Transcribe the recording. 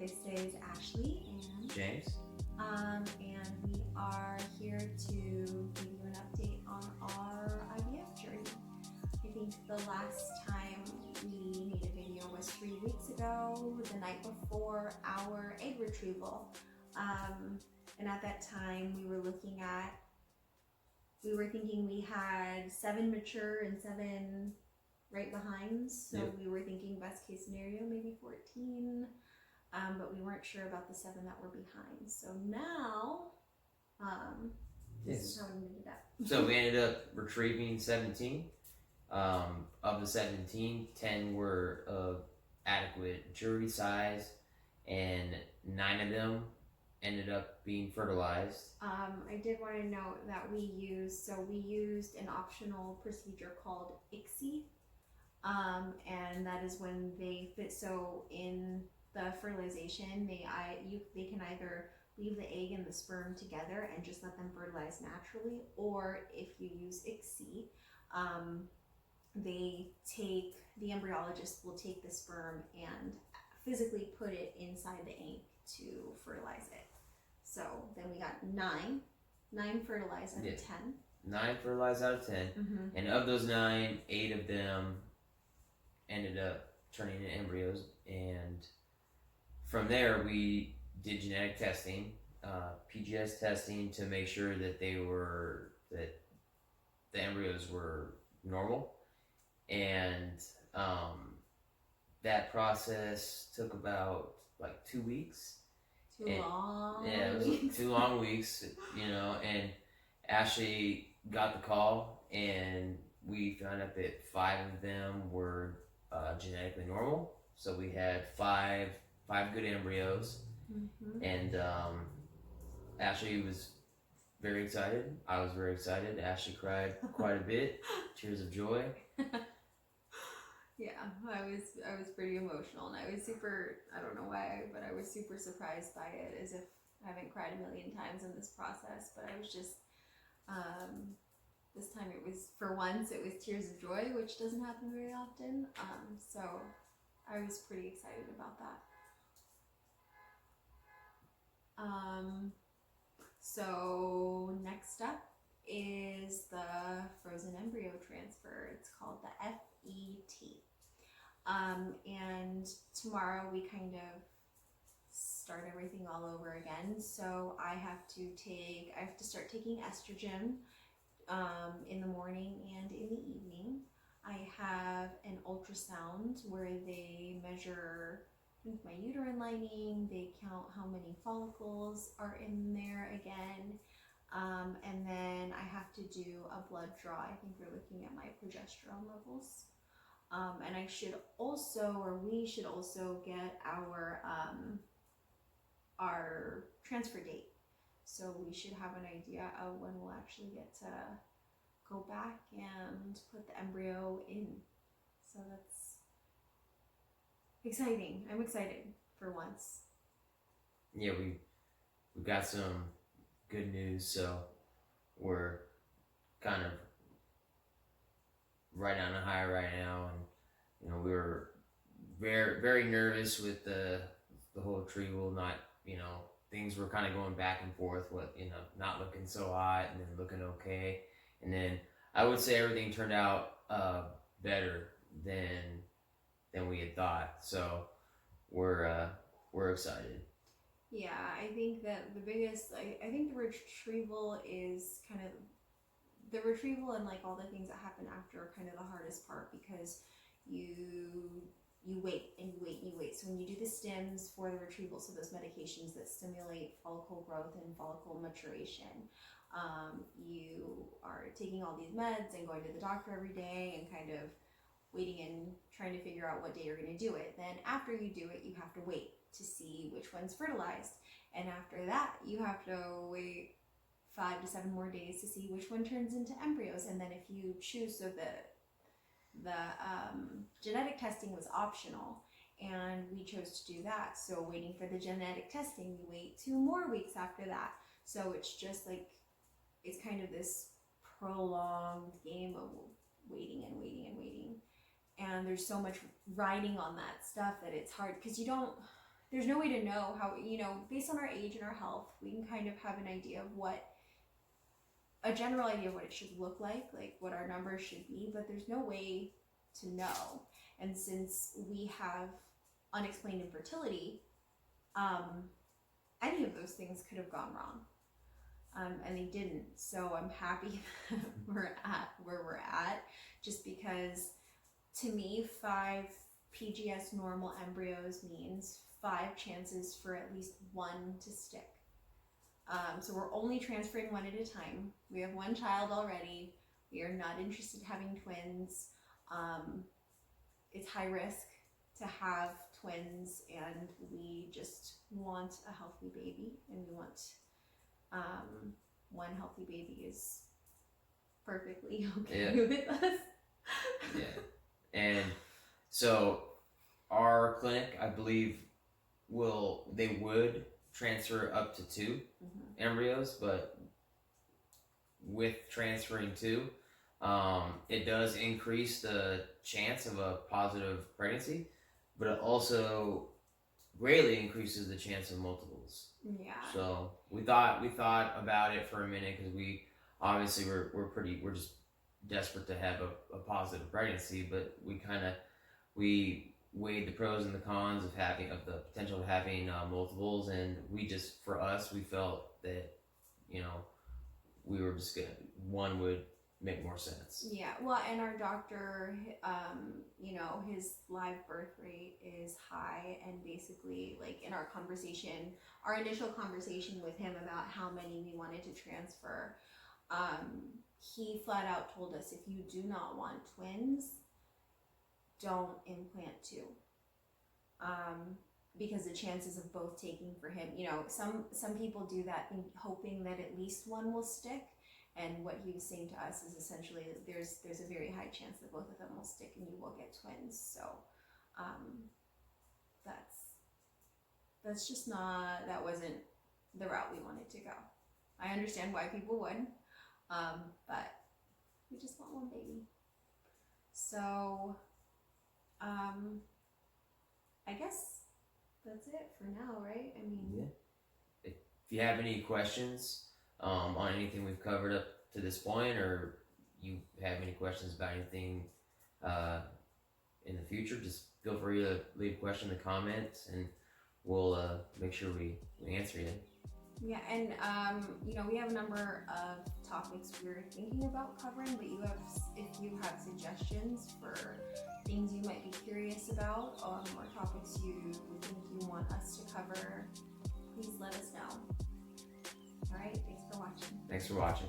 This is Ashley and James. and we are here to give you an update on our IVF journey. I think the last time we made a video was 3 weeks ago, the night before our egg retrieval. And at that time we were thinking we had 7 mature and 7 right behind. So Yep. we were thinking best case scenario, maybe 14. But we weren't sure about the 7 that were behind. So now, this is how we ended up. So we ended up retrieving 17. Of the 17, 10 were of adequate maturity size, and 9 of them ended up being fertilized. I did want to note that we used an optional procedure called ICSI, and that is when they fit. So in the fertilization, they can either leave the egg and the sperm together and just let them fertilize naturally, or if you use ICSI, the embryologist will take the sperm and physically put it inside the egg to fertilize it. So then we got 9 fertilized out of 10. 9 fertilized out of 10, and of those 9, 8 of them ended up turning into embryos, and from there we did genetic testing, PGS testing, to make sure that the embryos were normal, and that process took about like 2 weeks. Long. Yeah, it was 2 long weeks, and Ashley got the call, and we found out that 5 of them were genetically normal. So we had 5 good embryos, and Ashley was very excited. I was very excited. Ashley cried quite a bit, tears of joy. Yeah, I was pretty emotional, and I was super, I don't know why, but I was super surprised by it, as if I haven't cried a million times in this process. But I was just, this time it was, for once, it was tears of joy, which doesn't happen very often. So I was pretty excited about that. So next up is the frozen embryo transfer. It's called the FET. And tomorrow we kind of start everything all over again. So I have to start taking estrogen in the morning and in the evening. I have an ultrasound where they measure, I think, my uterine lining. They count how many follicles are in there again. And then I have to do a blood draw. I think we're looking at my progesterone levels. And we should also get our transfer date. So we should have an idea of when we'll actually get to go back and put the embryo in. So that's exciting. I'm excited for once. Yeah, we got some good news, so we're kind of right on a high right now, and we were very, very nervous with the whole retrieval. Not, things were kind of going back and forth, not looking so hot and then looking okay, and then I would say everything turned out better than we had thought. So we're excited. Yeah, I think that the biggest, I think the retrieval is the retrieval and like all the things that happen after are kind of the hardest part, because you wait and you wait and you wait. So when you do the stims for the retrieval, so those medications that stimulate follicle growth and follicle maturation, you are taking all these meds and going to the doctor every day and kind of waiting and trying to figure out what day you're going to do it. Then after you do it, you have to wait to see which one's fertilized, and after that you have to wait 5 to 7 more days to see which one turns into embryos. And then if you choose, so the genetic testing was optional, and we chose to do that. So waiting for the genetic testing, we wait 2 more weeks after that. So it's just like, it's kind of this prolonged game of waiting and waiting and waiting. And there's so much riding on that stuff that it's hard, because you don't, there's no way to know how, based on our age and our health, we can kind of have an idea of a general idea of what it should look like what our numbers should be, but there's no way to know. And since we have unexplained infertility, any of those things could have gone wrong. And they didn't. So I'm happy that we're at where we're at, just because to me, 5 PGS normal embryos means 5 chances for at least one to stick. So we're only transferring one at a time. We have 1 child already. We are not interested in having twins. It's high risk to have twins, and we just want a healthy baby, and we want 1 healthy baby is perfectly okay with us. Yeah. And so our clinic, I believe, they would transfer up to 2 embryos, but with transferring 2, it does increase the chance of a positive pregnancy, but it also greatly increases the chance of multiples. Yeah. So we thought about it for a minute, because we obviously we're just desperate to have a positive pregnancy, but we weighed the pros and the cons of the potential of having multiples, and we felt that we were just gonna, one would make more sense. Yeah, well, and our doctor, his live birth rate is high, and basically, in our initial conversation with him about how many we wanted to transfer, he flat out told us, if you do not want twins, don't implant 2. Because the chances of both taking for him, some people do that hoping that at least one will stick. And what he was saying to us is essentially there's a very high chance that both of them will stick and you will get twins. So that's just not, that wasn't the route we wanted to go. I understand why people would, but we just want 1 baby. So I guess that's it for now, right? I mean, yeah. If you have any questions on anything we've covered up to this point, or you have any questions about anything in the future, just feel free to leave a question in the comments, and we'll make sure we answer you. Yeah, and we have a number of topics we're thinking about covering, but if you have suggestions for things you might be curious about, or topics you think you want us to cover, please let us know. All right, thanks for watching. Thanks for watching.